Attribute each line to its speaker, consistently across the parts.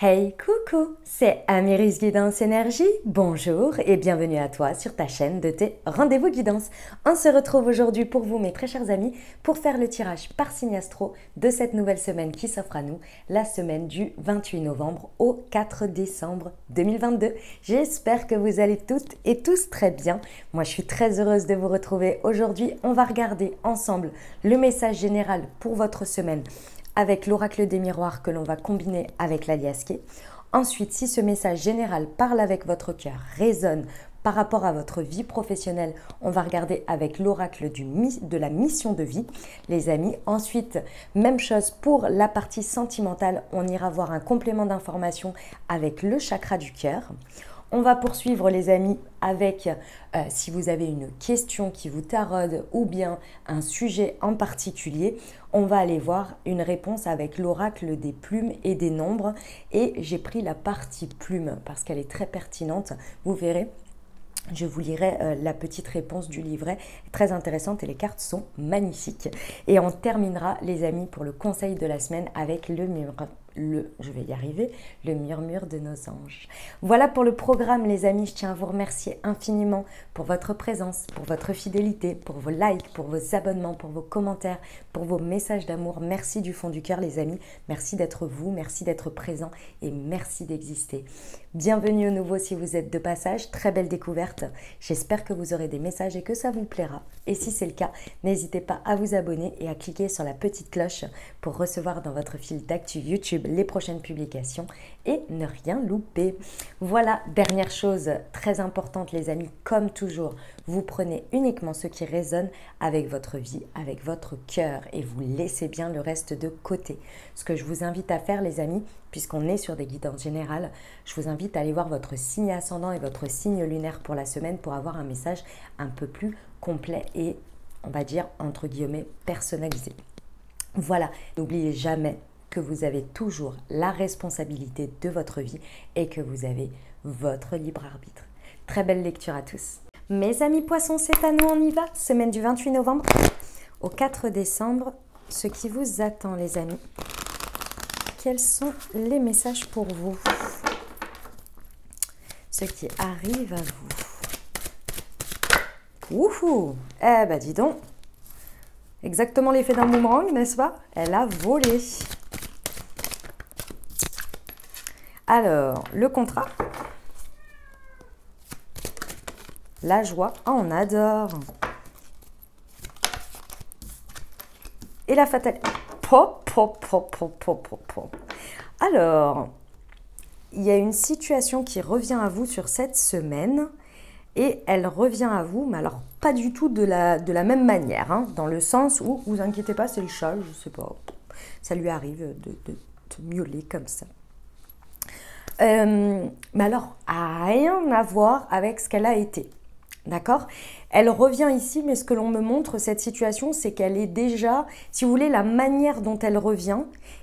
Speaker 1: Hey, coucou, c'est Améris Guidance Énergie. Bonjour et bienvenue à toi sur ta chaîne de tes rendez-vous guidance. On se retrouve aujourd'hui pour vous, mes très chers amis, pour faire le tirage par signe astro de cette nouvelle semaine qui s'offre à nous, la semaine du 28 novembre au 4 décembre 2022. J'espère que vous allez toutes et tous très bien. Moi, je suis très heureuse de vous retrouver aujourd'hui. On va regarder ensemble le message général pour votre semaine avec l'oracle des miroirs que l'on va combiner avec l'aliasqué. Ensuite, si ce message général parle avec votre cœur, résonne par rapport à votre vie professionnelle, on va regarder avec l'oracle de la mission de vie, les amis. Ensuite, même chose pour la partie sentimentale, on ira voir un complément d'information avec le chakra du cœur. On va poursuivre les amis avec, si vous avez une question qui vous taraude ou bien un sujet en particulier, on va aller voir une réponse avec l'oracle des plumes et des nombres. Et j'ai pris la partie plume parce qu'elle est très pertinente, vous verrez. Je vous lirai la petite réponse du livret, très intéressante et les cartes sont magnifiques. Et on terminera les amis pour le conseil de la semaine avec le murmure de nos anges. Voilà pour le programme les amis, je tiens à vous remercier infiniment pour votre présence, pour votre fidélité, pour vos likes, pour vos abonnements, pour vos commentaires, pour vos messages d'amour. Merci du fond du cœur les amis, merci d'être vous, merci d'être présent et merci d'exister. Bienvenue au nouveau si vous êtes de passage, très belle découverte. J'espère que vous aurez des messages et que ça vous plaira. Et si c'est le cas, n'hésitez pas à vous abonner et à cliquer sur la petite cloche pour recevoir dans votre fil d'actu YouTube les prochaines publications et ne rien louper. Voilà, dernière chose très importante les amis, comme toujours, vous prenez uniquement ce qui résonne avec votre vie, avec votre cœur et vous laissez bien le reste de côté. Ce que je vous invite à faire les amis, puisqu'on est sur des guidances générales, je vous invite à aller voir votre signe ascendant et votre signe lunaire pour la semaine pour avoir un message un peu plus complet et on va dire entre guillemets personnalisé. Voilà, n'oubliez jamais que vous avez toujours la responsabilité de votre vie et que vous avez votre libre arbitre. Très belle lecture à tous. Mes amis poissons, c'est à nous, on y va. Semaine du 28 novembre au 4 décembre, ce qui vous attend les amis. Quels sont les messages pour vous? Ce qui arrive à vous. Wouhou! Eh ben dis donc, exactement l'effet d'un boomerang, n'est-ce pas? Elle a volé. Alors, le contrat. La joie. Ah, on adore. Et la fatalité. Pop, pop, pop, pop, pop, pop, pop. Alors, il y a une situation qui revient à vous sur cette semaine. Et elle revient à vous, mais alors pas du tout de la même manière. Hein, dans le sens où, vous inquiétez pas, c'est le chat, je sais pas. Ça lui arrive de miauler comme ça. Mais alors, rien à voir avec ce qu'elle a été. D'accord? Elle revient ici, mais ce que l'on me montre, cette situation, c'est qu'elle est déjà, si vous voulez, la manière dont elle revient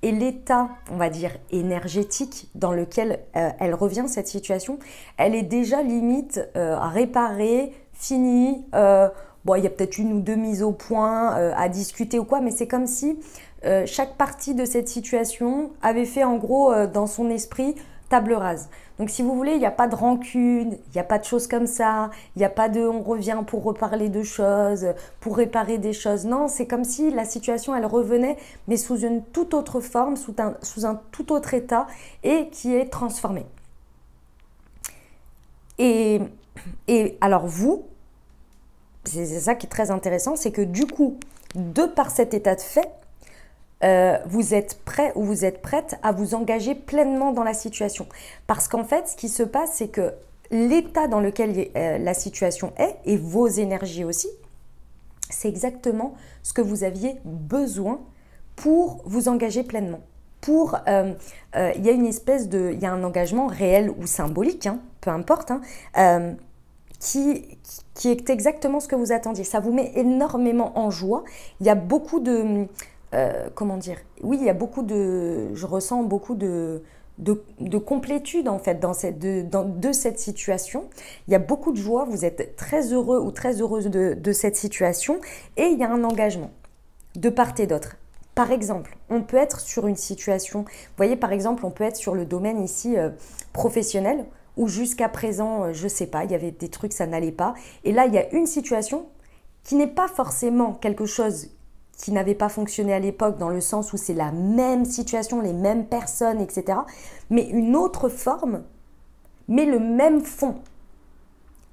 Speaker 1: et l'état, on va dire, énergétique dans lequel elle revient, cette situation, elle est déjà limite réparée, finie. Bon, il y a peut-être une ou deux mises au point à discuter ou quoi, mais c'est comme si chaque partie de cette situation avait fait en gros dans son esprit table rase. Donc si vous voulez, il n'y a pas de rancune, il n'y a pas de choses comme ça, il n'y a pas de on revient pour reparler de choses, pour réparer des choses. Non, c'est comme si la situation, elle revenait, mais sous une toute autre forme, sous un tout autre état et qui est transformé. Et alors vous, c'est ça qui est très intéressant, c'est que du coup, de par cet état de fait, vous êtes prêt ou vous êtes prête à vous engager pleinement dans la situation. Parce qu'en fait, ce qui se passe, c'est que l'état dans lequel la situation est, et vos énergies aussi, c'est exactement ce que vous aviez besoin pour vous engager pleinement. Il y a une espèce de, il y a un engagement réel ou symbolique, hein, peu importe, hein, qui est exactement ce que vous attendiez. Ça vous met énormément en joie. Il y a beaucoup de... comment dire? Oui, il y a je ressens beaucoup de complétude en fait de cette situation. Il y a beaucoup de joie, vous êtes très heureux ou très heureuse de cette situation et il y a un engagement de part et d'autre. Par exemple, on peut être sur une situation, vous voyez, par exemple, on peut être sur le domaine ici professionnel, où jusqu'à présent, je ne sais pas, il y avait des trucs, ça n'allait pas. Et là, il y a une situation qui n'est pas forcément quelque chose qui n'avait pas fonctionné à l'époque, dans le sens où c'est la même situation, les mêmes personnes, etc. Mais une autre forme, mais le même fond.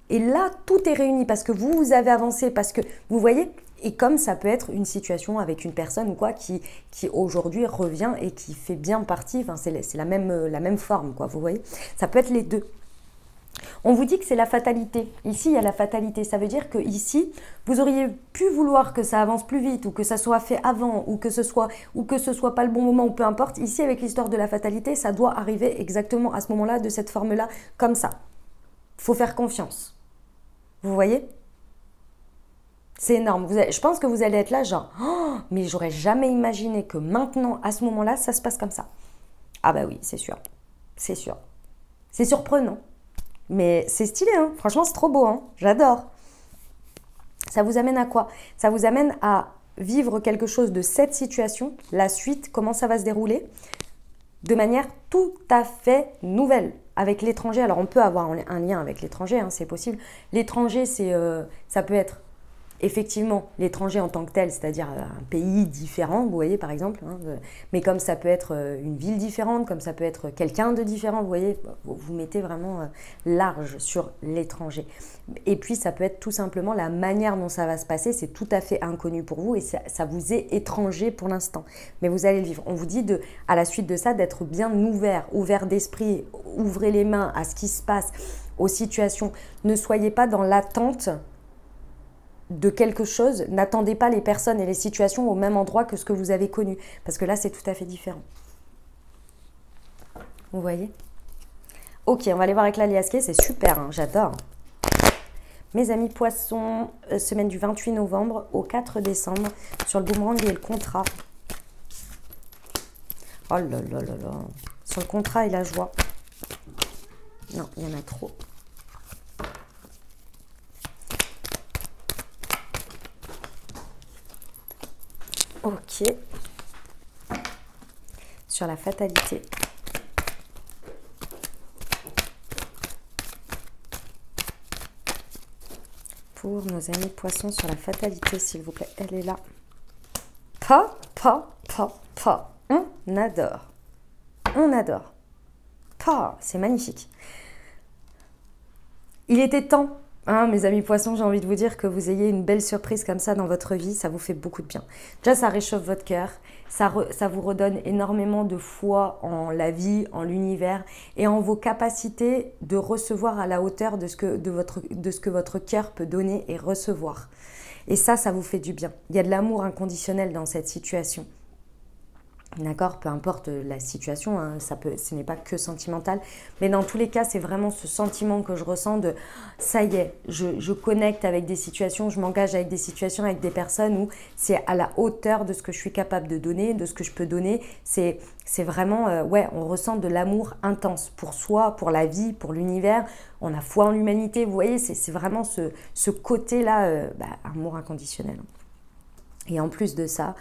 Speaker 1: Et là, tout est réuni parce que vous avez avancé, parce que vous voyez, et comme ça peut être une situation avec une personne ou quoi qui aujourd'hui revient et qui fait bien partie, enfin c'est la même forme, quoi, vous voyez. Ça peut être les deux. On vous dit que c'est la fatalité. Ici, il y a la fatalité. Ça veut dire que ici, vous auriez pu vouloir que ça avance plus vite ou que ça soit fait avant ou que ce soit pas le bon moment ou peu importe. Ici, avec l'histoire de la fatalité, ça doit arriver exactement à ce moment-là, de cette forme-là, comme ça. Faut faire confiance. Vous voyez? C'est énorme. Je pense que vous allez être là genre, oh, mais j'aurais jamais imaginé que maintenant, à ce moment-là, ça se passe comme ça. Ah bah oui, c'est sûr. C'est sûr. C'est surprenant. Mais c'est stylé, hein. Franchement, c'est trop beau, hein. J'adore. Ça vous amène à quoi? Ça vous amène à vivre quelque chose de cette situation, la suite, comment ça va se dérouler, de manière tout à fait nouvelle. Avec l'étranger, alors on peut avoir un lien avec l'étranger, hein, c'est possible. L'étranger, ça peut être effectivement l'étranger en tant que tel, c'est-à-dire un pays différent, vous voyez par exemple, hein, mais comme ça peut être une ville différente, comme ça peut être quelqu'un de différent, vous voyez, vous mettez vraiment large sur l'étranger. Et puis ça peut être tout simplement la manière dont ça va se passer, c'est tout à fait inconnu pour vous et ça vous est étranger pour l'instant, mais vous allez le vivre. On vous dit à la suite de ça d'être bien ouvert d'esprit, ouvrez les mains à ce qui se passe, aux situations, ne soyez pas dans l'attente de quelque chose, n'attendez pas les personnes et les situations au même endroit que ce que vous avez connu, parce que là c'est tout à fait différent. Vous voyez? Ok, on va aller voir avec l'Aliasqué, c'est super, hein, j'adore. Mes amis poissons, semaine du 28 novembre au 4 décembre, sur le boomerang et le contrat. Oh là là là là, sur le contrat et la joie. Non, il y en a trop. Ok. Sur la fatalité. Pour nos amis poissons sur la fatalité, s'il vous plaît. Elle est là. Pa. On adore. On adore. Pa, c'est magnifique. Il était temps. Hein, mes amis poissons, j'ai envie de vous dire que vous ayez une belle surprise comme ça dans votre vie, ça vous fait beaucoup de bien. Déjà, ça réchauffe votre cœur, ça vous redonne énormément de foi en la vie, en l'univers et en vos capacités de recevoir à la hauteur de ce que votre cœur peut donner et recevoir. Et ça vous fait du bien. Il y a de l'amour inconditionnel dans cette situation. D'accord, peu importe la situation, hein, ce n'est pas que sentimental, mais dans tous les cas, c'est vraiment ce sentiment que je ressens de ça y est, je connecte avec des situations, je m'engage avec des situations, avec des personnes où c'est à la hauteur de ce que je suis capable de donner, de ce que je peux donner. C'est vraiment, ouais, on ressent de l'amour intense pour soi, pour la vie, pour l'univers. On a foi en l'humanité, vous voyez, c'est vraiment ce côté-là, amour inconditionnel. Et en plus de ça,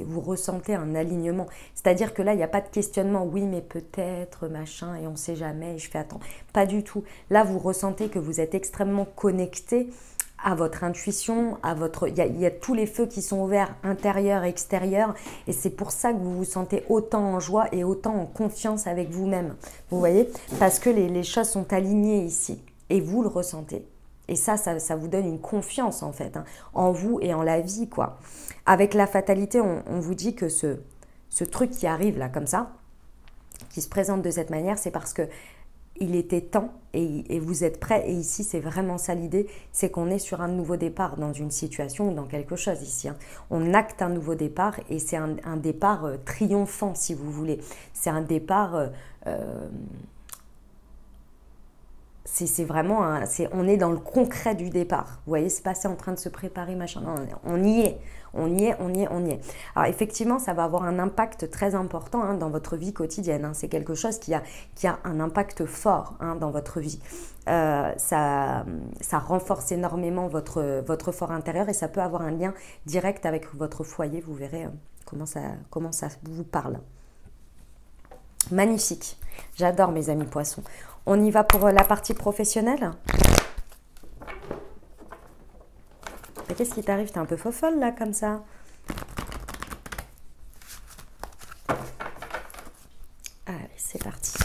Speaker 1: vous ressentez un alignement. C'est-à-dire que là, il n'y a pas de questionnement. Oui, mais peut-être, machin, et on ne sait jamais, et je fais attends. Pas du tout. Là, vous ressentez que vous êtes extrêmement connecté à votre intuition, il y a tous les feux qui sont ouverts, intérieur, extérieur. Et c'est pour ça que vous vous sentez autant en joie et autant en confiance avec vous-même. Vous voyez? Parce que les choses sont alignées ici. Et vous le ressentez. Et ça vous donne une confiance en fait, hein, en vous et en la vie, quoi. Avec la fatalité, on vous dit que ce truc qui arrive là comme ça, qui se présente de cette manière, c'est parce que il était temps et vous êtes prêts. Et ici, c'est vraiment ça l'idée, c'est qu'on est sur un nouveau départ dans une situation ou dans quelque chose ici. Hein. On acte un nouveau départ et c'est un départ triomphant, si vous voulez. C'est un départ... c'est vraiment, on est dans le concret du départ. Vous voyez, c'est pas c'est en train de se préparer, machin. Non, on y est. Alors effectivement, ça va avoir un impact très important hein, dans votre vie quotidienne. Hein. C'est quelque chose qui a un impact fort hein, dans votre vie. Ça renforce énormément votre fort intérieur et ça peut avoir un lien direct avec votre foyer. Vous verrez comment ça vous parle. Magnifique. J'adore mes amis poissons. On y va pour la partie professionnelle. Qu'est-ce qui t'arrive? T'es un peu fofolle là comme ça. Allez, c'est parti.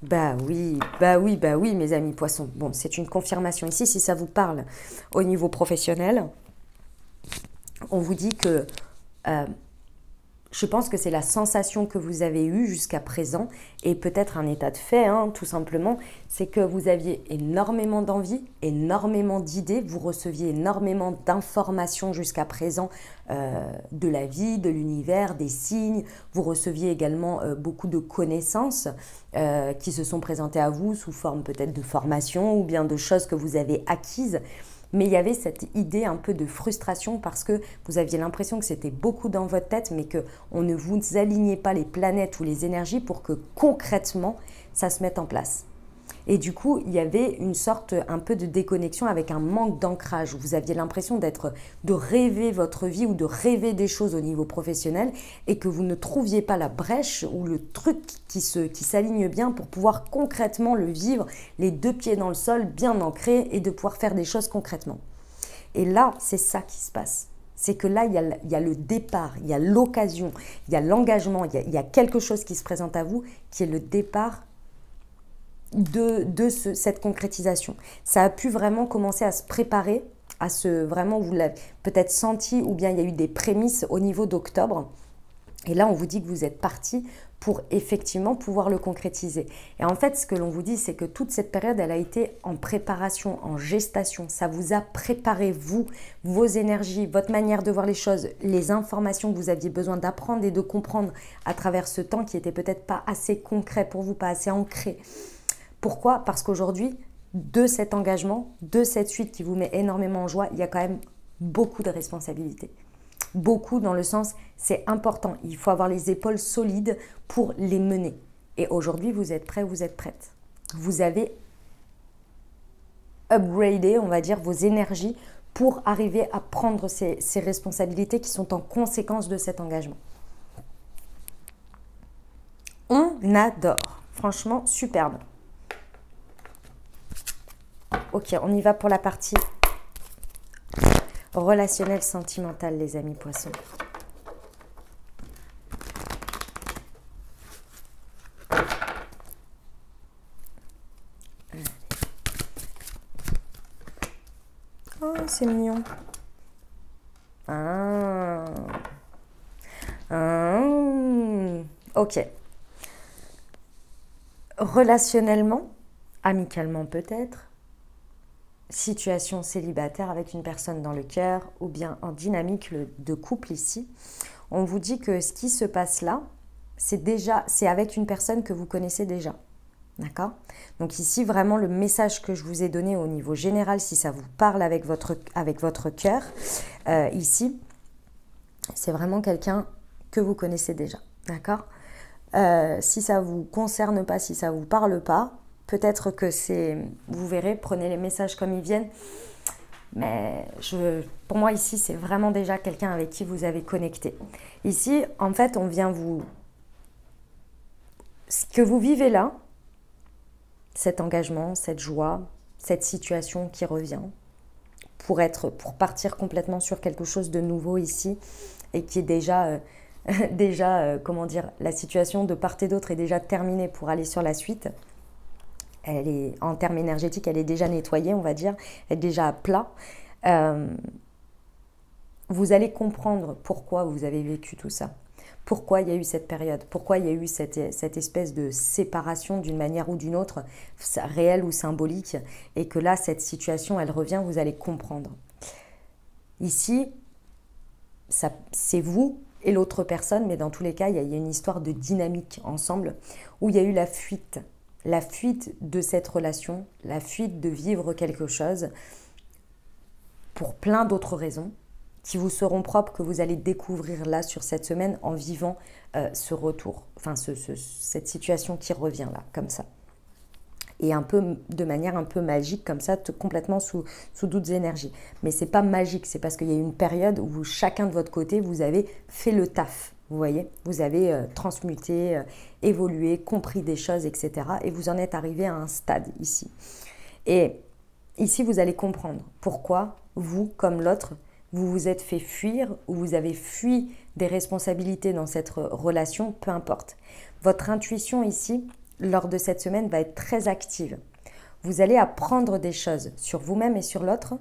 Speaker 1: Bah oui, bah oui, bah oui, mes amis poissons. Bon, c'est une confirmation ici. Si ça vous parle au niveau professionnel, on vous dit que je pense que c'est la sensation que vous avez eue jusqu'à présent et peut-être un état de fait, hein, tout simplement, c'est que vous aviez énormément d'envie, énormément d'idées, vous receviez énormément d'informations jusqu'à présent de la vie, de l'univers, des signes, vous receviez également beaucoup de connaissances qui se sont présentées à vous sous forme peut-être de formation ou bien de choses que vous avez acquises. Mais il y avait cette idée un peu de frustration parce que vous aviez l'impression que c'était beaucoup dans votre tête, mais qu'on ne vous alignait pas les planètes ou les énergies pour que concrètement, ça se mette en place. Et du coup, il y avait une sorte un peu de déconnexion avec un manque d'ancrage. Vous aviez l'impression de rêver votre vie ou de rêver des choses au niveau professionnel et que vous ne trouviez pas la brèche ou le truc qui s'aligne bien pour pouvoir concrètement le vivre, les deux pieds dans le sol, bien ancrés et de pouvoir faire des choses concrètement. Et là, c'est ça qui se passe. C'est que là, il y a le départ, il y a l'occasion, il y a l'engagement, il y a quelque chose qui se présente à vous qui est le départ de cette concrétisation. Ça a pu vraiment commencer à se préparer, vraiment, vous l'avez peut-être senti, ou bien il y a eu des prémices au niveau d'octobre. Et là, on vous dit que vous êtes parti pour effectivement pouvoir le concrétiser. Et en fait, ce que l'on vous dit, c'est que toute cette période, elle a été en préparation, en gestation. Ça vous a préparé, vous, vos énergies, votre manière de voir les choses, les informations que vous aviez besoin d'apprendre et de comprendre à travers ce temps qui n'était peut-être pas assez concret pour vous, pas assez ancré. Pourquoi? Parce qu'aujourd'hui, de cet engagement, de cette suite qui vous met énormément en joie, il y a quand même beaucoup de responsabilités. Beaucoup dans le sens, c'est important. Il faut avoir les épaules solides pour les mener. Et aujourd'hui, vous êtes prêts, vous êtes prêtes. Vous avez upgradé, on va dire, vos énergies pour arriver à prendre ces responsabilités qui sont en conséquence de cet engagement. On adore. Franchement, superbe. Ok, on y va pour la partie relationnelle, sentimentale, les amis poissons. Oh, c'est mignon. Ok. Relationnellement, amicalement peut-être, situation célibataire avec une personne dans le cœur ou bien en dynamique de couple ici, on vous dit que ce qui se passe là, c'est avec une personne que vous connaissez déjà. D'accord? Donc ici, vraiment, le message que je vous ai donné au niveau général, si ça vous parle avec votre cœur, ici, c'est vraiment quelqu'un que vous connaissez déjà. D'accord? Si ça ne vous concerne pas, si ça ne vous parle pas, peut-être que vous verrez, prenez les messages comme ils viennent. Mais pour moi, ici, c'est vraiment déjà quelqu'un avec qui vous avez connecté. Ici, en fait, on vient ce que vous vivez là, cet engagement, cette joie, cette situation qui revient, pour partir complètement sur quelque chose de nouveau ici, et qui est déjà, comment dire, la situation de part et d'autre est déjà terminée pour aller sur la suite. En termes énergétiques, elle est déjà nettoyée, on va dire, elle est déjà à plat. Vous allez comprendre pourquoi vous avez vécu tout ça. Pourquoi il y a eu cette période, pourquoi il y a eu cette espèce de séparation d'une manière ou d'une autre, réelle ou symbolique, et que là, cette situation, elle revient, vous allez comprendre. Ici, c'est vous et l'autre personne, mais dans tous les cas, il y a une histoire de dynamique ensemble, où il y a eu la fuite de cette relation, la fuite de vivre quelque chose, pour plein d'autres raisons, qui vous seront propres, que vous allez découvrir là sur cette semaine en vivant ce retour, enfin cette situation qui revient là, comme ça. et un peu de manière un peu magique comme ça, complètement sous d'autres énergies. Mais c'est pas magique, c'est parce qu'il y a eu une période où chacun de votre côté, vous avez fait le taf. Vous voyez, vous avez transmuté, évolué, compris des choses, etc. Et vous en êtes arrivé à un stade ici. Et ici, vous allez comprendre pourquoi vous, comme l'autre, vous vous êtes fait fuir ou vous avez fui des responsabilités dans cette relation, peu importe. Votre intuition ici, lors de cette semaine, va être très active. Vous allez apprendre des choses sur vous-même et sur l'autre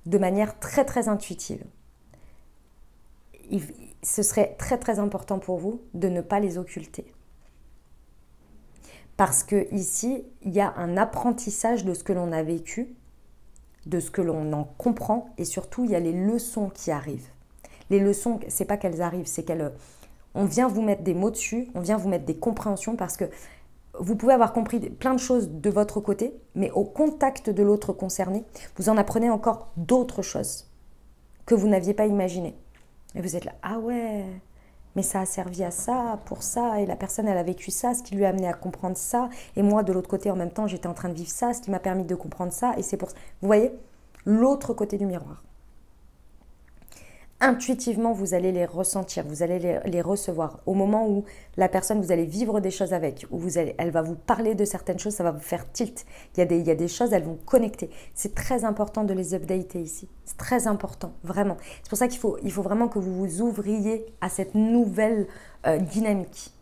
Speaker 1: de manière très très intuitive. Ce serait très très important pour vous de ne pas les occulter. Parce que ici, il y a un apprentissage de ce que l'on a vécu, de ce que l'on en comprend, et surtout, il y a les leçons qui arrivent. Les leçons, c'est pas qu'elles arrivent, c'est on vient vous mettre des mots dessus, on vient vous mettre des compréhensions, parce que vous pouvez avoir compris plein de choses de votre côté, mais au contact de l'autre concerné, vous en apprenez encore d'autres choses que vous n'aviez pas imaginées. Et vous êtes là, ah ouais, mais ça a servi à ça, pour ça, et la personne, elle a vécu ça, ce qui lui a amené à comprendre ça, et moi, de l'autre côté, en même temps, j'étais en train de vivre ça, ce qui m'a permis de comprendre ça, et c'est pour ça. Vous voyez, l'autre côté du miroir. Intuitivement, vous allez les ressentir, vous allez les recevoir. Au moment où la personne, vous allez vivre des choses avec, où elle va vous parler de certaines choses, ça va vous faire tilt. Il y a des choses, elles vont connecter. C'est très important de les updater ici. C'est très important, vraiment. C'est pour ça qu'il faut vraiment que vous vous ouvriez à cette nouvelle dynamique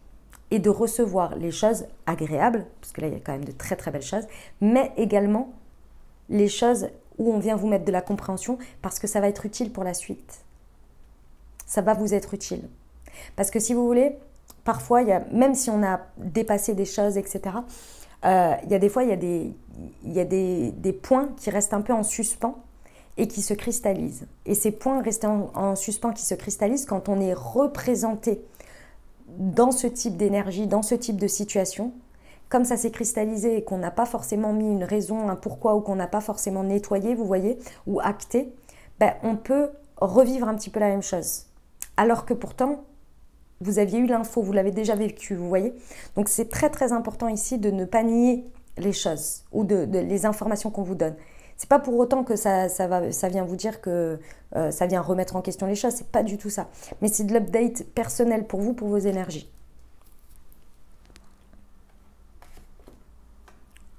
Speaker 1: et de recevoir les choses agréables, parce que là, il y a quand même de très très belles choses, mais également les choses où on vient vous mettre de la compréhension parce que ça va être utile pour la suite. Ça va vous être utile. Parce que si vous voulez, parfois, même si on a dépassé des choses, etc., il y a des fois, il y a des points qui restent un peu en suspens et qui se cristallisent. Et ces points restés en suspens qui se cristallisent, quand on est représenté dans ce type d'énergie, dans ce type de situation, comme ça s'est cristallisé et qu'on n'a pas forcément mis une raison, un pourquoi, ou qu'on n'a pas forcément nettoyé, vous voyez, ou acté, on peut revivre un petit peu la même chose. Alors que pourtant, vous aviez eu l'info, vous l'avez déjà vécu, vous voyez. Donc c'est très très important ici de ne pas nier les choses ou les informations qu'on vous donne. C'est pas pour autant que ça vient vous dire que ça vient remettre en question les choses, c'est pas du tout ça. Mais c'est de l'update personnel pour vous, pour vos énergies.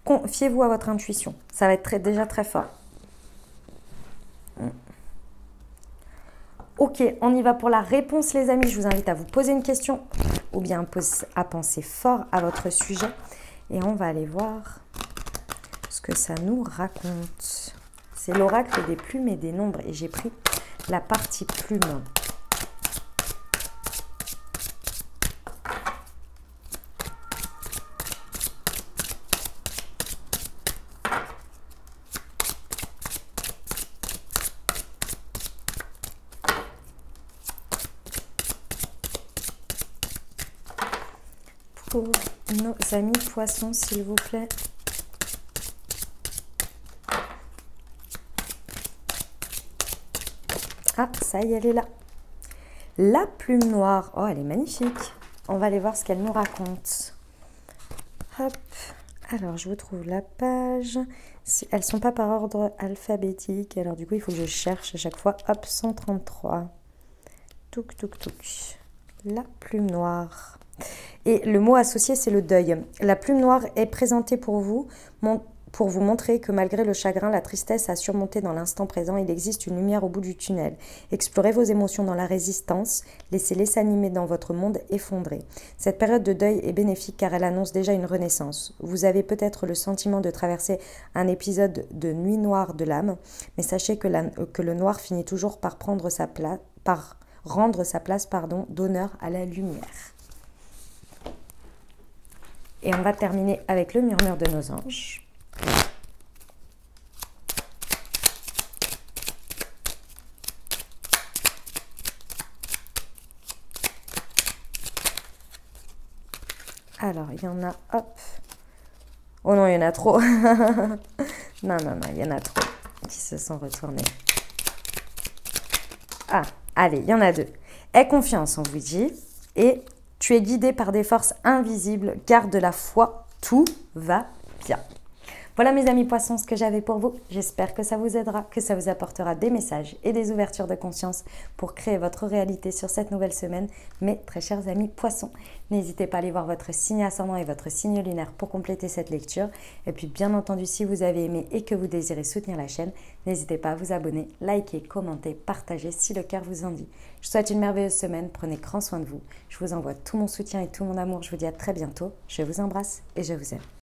Speaker 1: Confiez-vous à votre intuition, ça va être déjà très fort. Ok, on y va pour la réponse les amis. Je vous invite à vous poser une question ou bien à penser fort à votre sujet. Et on va aller voir ce que ça nous raconte. C'est l'oracle des plumes et des nombres. Et j'ai pris la partie plume. Pour nos amis poissons, s'il vous plaît. Ah, ça y est, elle est là. La plume noire. Oh, elle est magnifique. On va aller voir ce qu'elle nous raconte. Hop. Alors, je vous trouve la page. Elles ne sont pas par ordre alphabétique. Alors, du coup, il faut que je cherche à chaque fois. Hop, 133. Touk, touk, touk. La plume noire. Et le mot associé, c'est le deuil. La plume noire est présentée pour vous montrer que malgré le chagrin, la tristesse à surmonter dans l'instant présent, il existe une lumière au bout du tunnel. Explorez vos émotions dans la résistance, laissez-les s'animer dans votre monde effondré. Cette période de deuil est bénéfique car elle annonce déjà une renaissance. Vous avez peut-être le sentiment de traverser un épisode de nuit noire de l'âme, mais sachez que le noir finit toujours par rendre sa place d'honneur à la lumière. Et on va terminer avec le murmure de nos anges. Alors, il y en a, hop. Oh non, il y en a trop. Non, il y en a trop qui se sont retournés. Ah, allez, il y en a deux. Aie confiance, on vous dit. Et tu es guidé par des forces invisibles. Garde la foi, tout va bien. Voilà mes amis poissons, ce que j'avais pour vous. J'espère que ça vous aidera, que ça vous apportera des messages et des ouvertures de conscience pour créer votre réalité sur cette nouvelle semaine. Mes très chers amis poissons, n'hésitez pas à aller voir votre signe ascendant et votre signe lunaire pour compléter cette lecture. Et puis bien entendu, si vous avez aimé et que vous désirez soutenir la chaîne, n'hésitez pas à vous abonner, liker, commenter, partager si le cœur vous en dit. Je vous souhaite une merveilleuse semaine, prenez grand soin de vous. Je vous envoie tout mon soutien et tout mon amour. Je vous dis à très bientôt. Je vous embrasse et je vous aime.